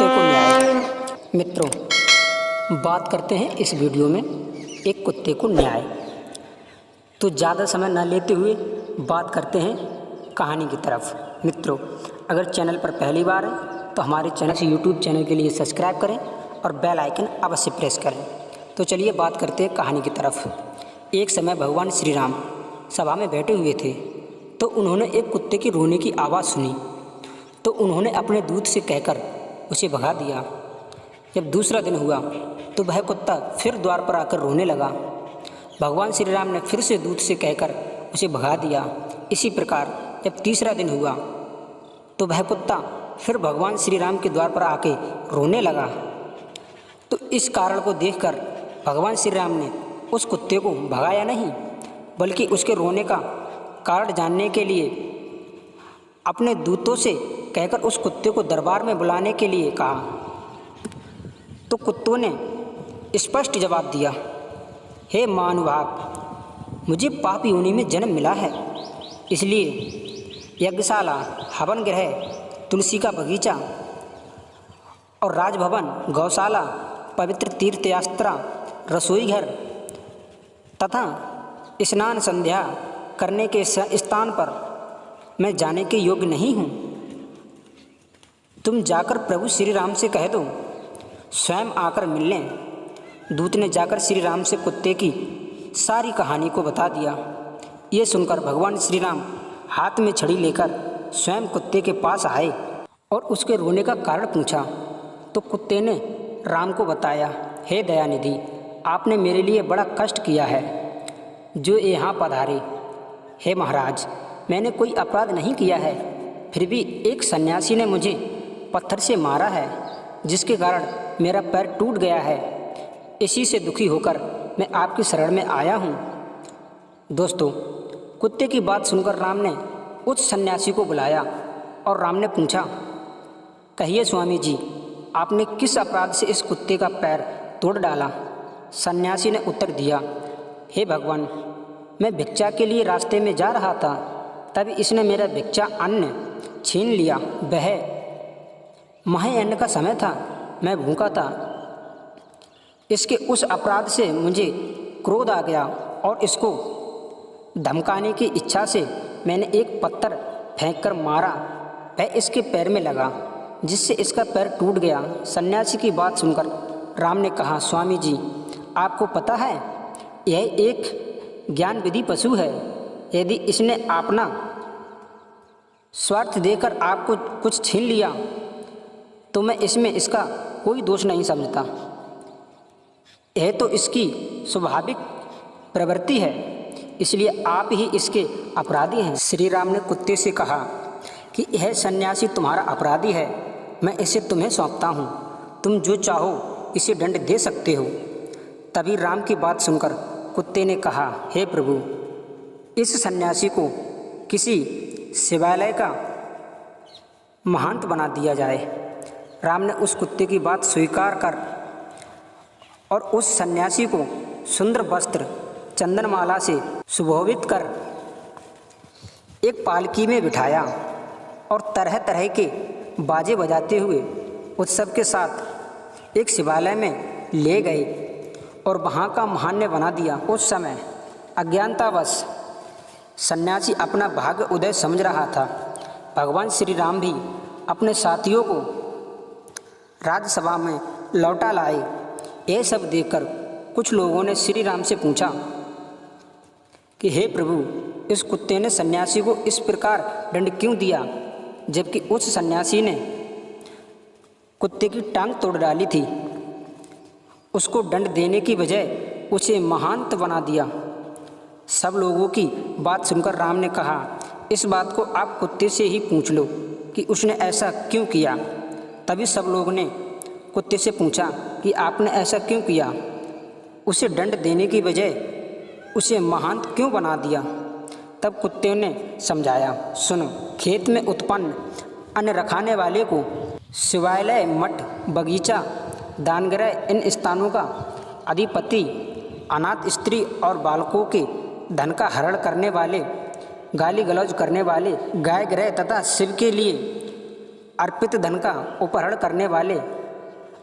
को न्याय। मित्रों, बात करते हैं इस वीडियो में एक कुत्ते को न्याय। तो ज़्यादा समय न लेते हुए बात करते हैं कहानी की तरफ। मित्रों, अगर चैनल पर पहली बार है तो हमारे चैनल से यूट्यूब चैनल के लिए सब्सक्राइब करें और बेल आइकन अवश्य प्रेस करें। तो चलिए बात करते हैं कहानी की तरफ। एक समय भगवान श्री राम सभा में बैठे हुए थे तो उन्होंने एक कुत्ते की रोने की आवाज़ सुनी। तो उन्होंने अपने दूत से कहकर उसे भगा दिया। जब दूसरा दिन हुआ तो वह कुत्ता फिर द्वार पर आकर रोने लगा। भगवान श्री राम ने फिर से दूत से कहकर उसे भगा दिया। इसी प्रकार जब तीसरा दिन हुआ तो वह कुत्ता फिर भगवान श्री राम के द्वार पर आके रोने लगा। तो इस कारण को देखकर भगवान श्री राम ने उस कुत्ते को भगाया नहीं, बल्कि उसके रोने का कारण जानने के लिए अपने दूतों से कहकर उस कुत्ते को दरबार में बुलाने के लिए कहा। तो कुत्तों ने स्पष्ट जवाब दिया, हे महानुभाव, मुझे पापी योनि में जन्म मिला है, इसलिए यज्ञशाला, हवन गृह, तुलसी का बगीचा और राजभवन, गौशाला, पवित्र तीर्थयात्रा, रसोई घर तथा स्नान संध्या करने के स्थान पर मैं जाने के योग्य नहीं हूँ। तुम जाकर प्रभु श्री राम से कह दो, स्वयं आकर मिल लें। दूत ने जाकर श्री राम से कुत्ते की सारी कहानी को बता दिया। ये सुनकर भगवान श्री राम हाथ में छड़ी लेकर स्वयं कुत्ते के पास आए और उसके रोने का कारण पूछा। तो कुत्ते ने राम को बताया, हे दयानिधि, आपने मेरे लिए बड़ा कष्ट किया है जो यहाँ पधारे। हे महाराज, मैंने कोई अपराध नहीं किया है, फिर भी एक सन्यासी ने मुझे पत्थर से मारा है, जिसके कारण मेरा पैर टूट गया है। इसी से दुखी होकर मैं आपकी शरण में आया हूँ। दोस्तों, कुत्ते की बात सुनकर राम ने उस सन्यासी को बुलाया और राम ने पूछा, कहिए स्वामी जी, आपने किस अपराध से इस कुत्ते का पैर तोड़ डाला? सन्यासी ने उत्तर दिया, हे भगवान, मैं भिक्षा के लिए रास्ते में जा रहा था, तभी इसने मेरा भिक्षा अन्न छीन लिया। वह महाअन्न का समय था, मैं भूखा था। इसके उस अपराध से मुझे क्रोध आ गया और इसको धमकाने की इच्छा से मैंने एक पत्थर फेंककर मारा। वह इसके पैर में लगा, जिससे इसका पैर टूट गया। सन्यासी की बात सुनकर राम ने कहा, स्वामी जी, आपको पता है यह एक ज्ञान विधि पशु है। यदि इसने अपना स्वार्थ देकर आपको कुछ छीन लिया तो मैं इसमें इसका कोई दोष नहीं समझता। यह तो इसकी स्वाभाविक प्रवृत्ति है, इसलिए आप ही इसके अपराधी हैं। श्री राम ने कुत्ते से कहा कि यह सन्यासी तुम्हारा अपराधी है, मैं इसे तुम्हें सौंपता हूँ, तुम जो चाहो इसे दंड दे सकते हो। तभी राम की बात सुनकर कुत्ते ने कहा, हे प्रभु, इस सन्यासी को किसी शिवालय का महंत बना दिया जाए। राम ने उस कुत्ते की बात स्वीकार कर और उस सन्यासी को सुंदर वस्त्र चंदनमाला से सुशोभित कर एक पालकी में बिठाया और तरह तरह के बाजे बजाते हुए उत्सव के साथ एक शिवालय में ले गए और वहाँ का महान्य बना दिया। उस समय अज्ञानतावश सन्यासी अपना भाग्य उदय समझ रहा था। भगवान श्री राम भी अपने साथियों को राजसभा में लौटा लाए। यह सब देखकर कुछ लोगों ने श्री राम से पूछा कि हे प्रभु, इस कुत्ते ने सन्यासी को इस प्रकार दंड क्यों दिया, जबकि उस सन्यासी ने कुत्ते की टांग तोड़ डाली थी। उसको दंड देने की बजाय उसे महांत बना दिया। सब लोगों की बात सुनकर राम ने कहा, इस बात को आप कुत्ते से ही पूछ लो कि उसने ऐसा क्यों किया। तभी सब लोगों ने कुत्ते से पूछा कि आपने ऐसा क्यों किया, उसे दंड देने की बजाय उसे महांत क्यों बना दिया। तब कुत्ते ने समझाया, सुनो, खेत में उत्पन्न अन्न रखाने वाले को शिवालय, मठ, बगीचा, दानगृह, इन स्थानों का अधिपति, अनाथ स्त्री और बालकों के धन का हरण करने वाले, गाली गलौज करने वाले, गाय गृह तथा शिव के लिए अर्पित धन का अपहरण करने वाले,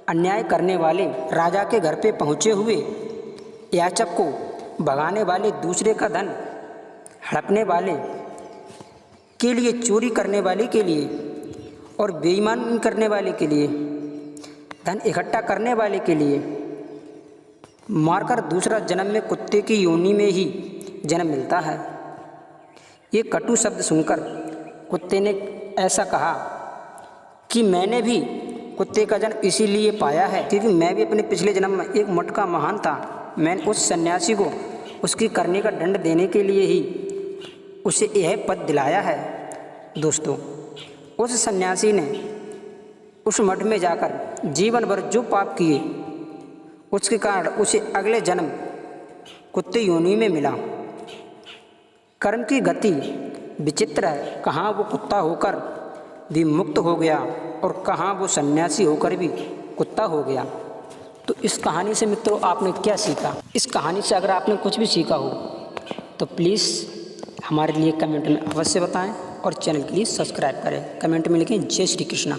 अन्याय करने वाले राजा के घर पे पहुँचे हुए याचक को भगाने वाले, दूसरे का धन हड़पने वाले के लिए, चोरी करने वाले के लिए और बेईमानी करने वाले के लिए, धन इकट्ठा करने वाले के लिए मारकर दूसरा जन्म में कुत्ते की योनि में ही जन्म मिलता है। ये कटु शब्द सुनकर कुत्ते ने ऐसा कहा कि मैंने भी कुत्ते का जन्म इसीलिए पाया है क्योंकि मैं भी अपने पिछले जन्म में एक मटका महान था। मैंने उस सन्यासी को उसकी करने का दंड देने के लिए ही उसे यह पद दिलाया है। दोस्तों, उस सन्यासी ने उस मठ में जाकर जीवन भर जो पाप किए उसके कारण उसे अगले जन्म कुत्ते योनि में मिला। कर्म की गति विचित्र है, कहाँ वो कुत्ता होकर भी मुक्त हो गया और कहाँ वो सन्यासी होकर भी कुत्ता हो गया। तो इस कहानी से मित्रों आपने क्या सीखा? इस कहानी से अगर आपने कुछ भी सीखा हो तो प्लीज़ हमारे लिए कमेंट में अवश्य बताएं और चैनल के लिए सब्सक्राइब करें। कमेंट में लिखें जय श्री कृष्णा।